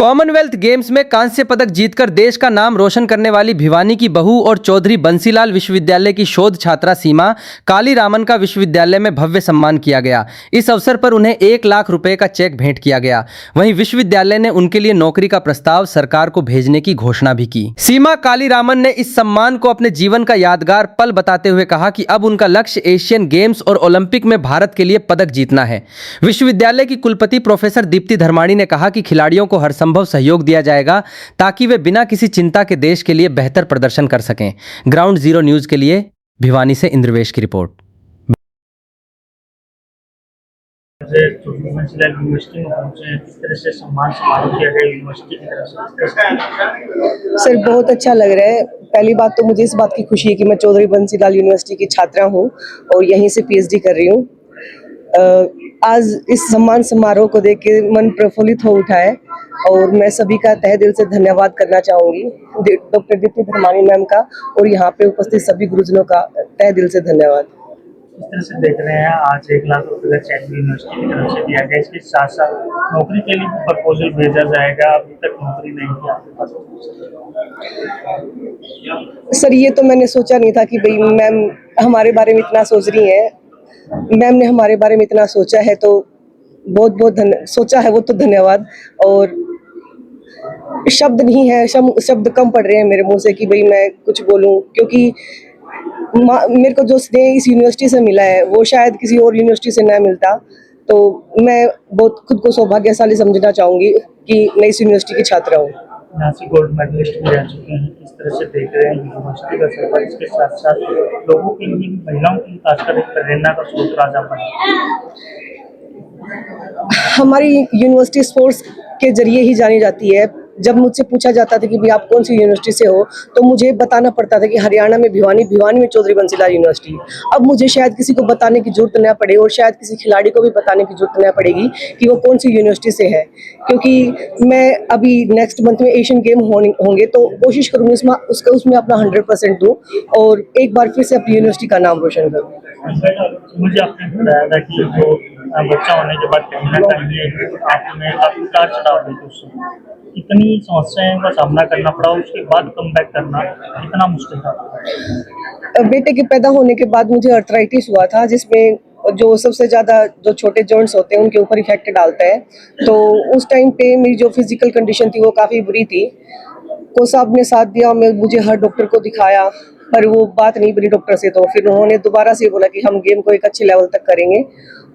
Commonwealth games में कांस्य पदक जीतकर देश का नाम रोशन करने वाली भिवानी की बहू और चौधरी बंसीलाल विश्वविद्यालय की शोध छात्रा सीमा कालीरामन का विश्वविद्यालय में भव्य सम्मान किया गया। इस अवसर पर उन्हें 1 लाख रुपए का चेक भेंट किया गया। वहीं विश्वविद्यालय ने उनके लिए नौकरी का प्रस्ताव सरकार को भेजने की घोषणा भी की। सीमा कालीरामन ने इस सम्मान को अपने जीवन का यादगार पल बताते हुए कहा कि अब उनका लक्ष्य एशियन गेम्स और ओलंपिक में भारत के लिए पदक जीतना है। विश्वविद्यालय की कुलपति प्रोफेसर दीप्ति धर्माणी ने कहा कि खिलाड़ियों को हर संभव सहयोग दिया जाएगा ताकि वे बिना किसी चिंता के देश के लिए बेहतर प्रदर्शन कर सकें। ग्राउंड जीरो न्यूज के लिए भिवानी से इंद्रवेश की रिपोर्ट। यूनिवर्सिटी में पहुंचे, किस तरह से सम्मान समारोह किया गया यूनिवर्सिटी की तरफ से? सर बहुत अच्छा लग रहा है। पहली बात तो मुझे इस बात की खुशी है कि मैं चौधरी बंसीलाल यूनिवर्सिटी की छात्रा हूं और यहीं से पीएचडी कर रही हूं। आज इस सम्मान समारोह को देख के मन प्रफुल्लित हो उठा है और मैं सभी का तहे दिल से धन्यवाद करना चाहूँगी, डॉक्टर दीप्ति धर्माणी मैम का और यहाँ पे उपस्थित सभी गुरुजनों का तहे दिल से धन्यवाद। इस तरह से देख रहे हैं आज 1 लाख रुपए का चेक यूनिवर्सिटी की तरफ से दिया गया। इसके साथ साथ नौकरी के लिए प्रपोजल भेजा जाएगा। अभी तक नौकरी नहीं की आपके पास? सर ये तो मैंने सोचा नहीं था कि भाई मैम हमारे बारे में इतना सोच रही हैं। मैम ने हमारे बारे में इतना सोचा है तो बहुत बहुत सोचा है वो तो धन्यवाद। और शब्द नहीं है, शब्द कम पड़ रहे हैं मेरे मुंह से कि भाई मैं कुछ बोलूं, क्योंकि मेरे को जो स्नेह इस यूनिवर्सिटी से मिला है वो शायद किसी और यूनिवर्सिटी से ना मिलता। तो मैं बहुत खुद को सौभाग्यशाली समझना चाहूँगी कि मैं इस यूनिवर्सिटी की छात्रा हूँ। यहाँ से गोल्ड मेडलिस्ट भी रह चुके हैं। किस तरह से देख रहे हैं यूनिवर्सिटी का सफर? इसके साथ साथ लोगों के लिए, महिलाओं की खासकर एक प्रेरणा का स्रोत राजा बने। हमारी यूनिवर्सिटी स्पोर्ट्स के जरिए ही जानी जाती है। जब मुझसे पूछा जाता था कि भाई आप कौन सी यूनिवर्सिटी से हो तो मुझे बताना पड़ता था कि हरियाणा में भिवानी में चौधरी बंसीलाल यूनिवर्सिटी। अब मुझे शायद किसी को बताने की जरूरत न पड़े और शायद किसी खिलाड़ी को भी बताने की जरूरत न पड़ेगी कि वो कौन सी यूनिवर्सिटी से है, क्योंकि मैं अभी नेक्स्ट मंथ में एशियन गेम होंगे तो कोशिश करूँगी उसमें अपना 100% दूँ और एक बार फिर से अपनी यूनिवर्सिटी का नाम रोशन करूँ। मुझे आपने बताया था कि जो बच्चा होने के बाद कहीं ना कहीं आपने काफी उतार चढ़ाव हुए, उससे इतनी समस्याओं का सामना करना पड़ा, उसके बाद कम बैक करना कितना मुश्किल था? बेटे के पैदा होने के बाद मुझे अर्थराइटिस हुआ था, जिसमें जो सबसे ज़्यादा जो छोटे जॉइंट्स होते हैं उनके ऊपर इफेक्ट डालता है। तो उस टाइम पे मेरी जो फिजिकल कंडीशन थी वो काफ़ी बुरी थी। को साहब ने साथ दिया, मुझे हर डॉक्टर को दिखाया पर वो बात नहीं बनी डॉक्टर से। तो फिर उन्होंने दोबारा से बोला कि हम गेम को एक अच्छे लेवल तक करेंगे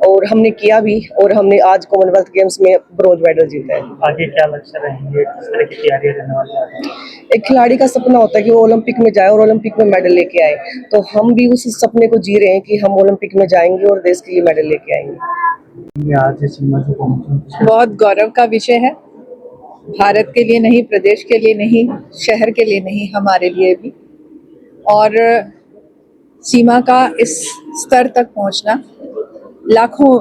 और हमने किया भी और हमने आज कॉमनवेल्थ गेम्स में ब्रॉन्ज मेडल जीता है। आगे क्या लक्ष्य रहेंगे, किस तरह की तैयारियां रहने वाली है? एक खिलाड़ी का सपना होता है कि वो ओलंपिक में जाए और ओलंपिक में मेडल लेके आए, तो हम भी उस सपने को जी रहे हैं कि हम ओलंपिक में जाएंगे और देश के लिए मेडल लेके आएंगे। आज सीमा जो पहुंचे बहुत गौरव का विषय है, भारत के लिए नहीं, प्रदेश के लिए नहीं, शहर के लिए नहीं, हमारे लिए भी। और सीमा का इस स्तर तक पहुंचना लाखों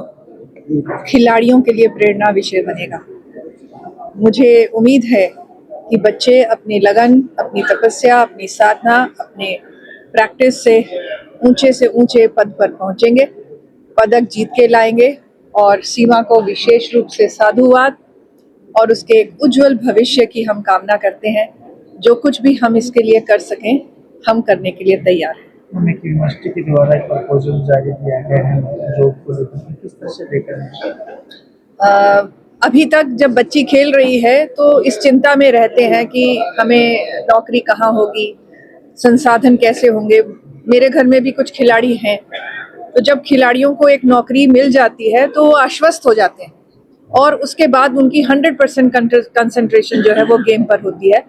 खिलाड़ियों के लिए प्रेरणा विषय बनेगा। मुझे उम्मीद है कि बच्चे अपनी लगन, अपनी तपस्या, अपनी साधना, अपने प्रैक्टिस से ऊंचे पद पर पहुंचेंगे, पदक जीत के लाएंगे। और सीमा को विशेष रूप से साधुवाद और उसके एक उज्जवल भविष्य की हम कामना करते हैं। जो कुछ भी हम इसके लिए कर सकें, हम करने के लिए तैयार हैं। यूनिवर्सिटी के द्वारा एक प्रपोजल जारी किया गया है जो किस तरह से लेकर हैं? अभी तक जब बच्ची खेल रही है तो इस चिंता में रहते हैं कि हमें नौकरी कहाँ होगी, संसाधन कैसे होंगे। मेरे घर में भी कुछ खिलाड़ी हैं, तो जब खिलाड़ियों को एक नौकरी मिल जाती है तो वो आश्वस्त हो जाते हैं और उसके बाद उनकी 100% कंसंट्रेशन जो है वो गेम पर होती है।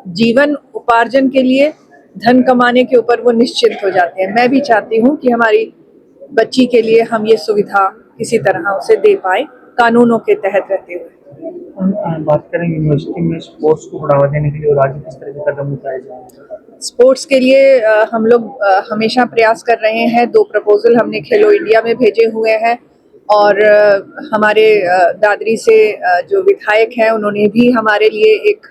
जीवन उपार्जन के लिए, धन कमाने के ऊपर वो निश्चिंत हो जाते हैं। मैं भी चाहती हूँ कि हमारी बच्ची के लिए हम ये सुविधा किसी तरह उसे दे पाए, कानूनों के तहत रहते हुए। बात करें यूनिवर्सिटी में स्पोर्ट्स को बढ़ावा देने के लिए और आगे किस तरह के कदम उठाए जाएंगे? स्पोर्ट्स के लिए हम लोग हमेशा प्रयास कर रहे हैं। 2 प्रपोजल हमने खेलो इंडिया में भेजे हुए हैं और हमारे दादरी से जो विधायक हैं उन्होंने भी हमारे लिए एक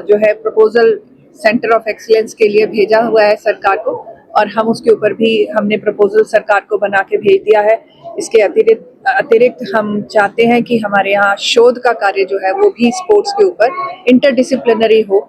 जो है प्रपोजल सेंटर ऑफ एक्सीलेंस के लिए भेजा हुआ है सरकार को। और हम उसके ऊपर भी हमने प्रपोजल सरकार को बना के भेज दिया है। इसके अतिरिक्त हम चाहते हैं कि हमारे यहाँ शोध का कार्य जो है वो भी स्पोर्ट्स के ऊपर इंटरडिसिप्लिनरी हो।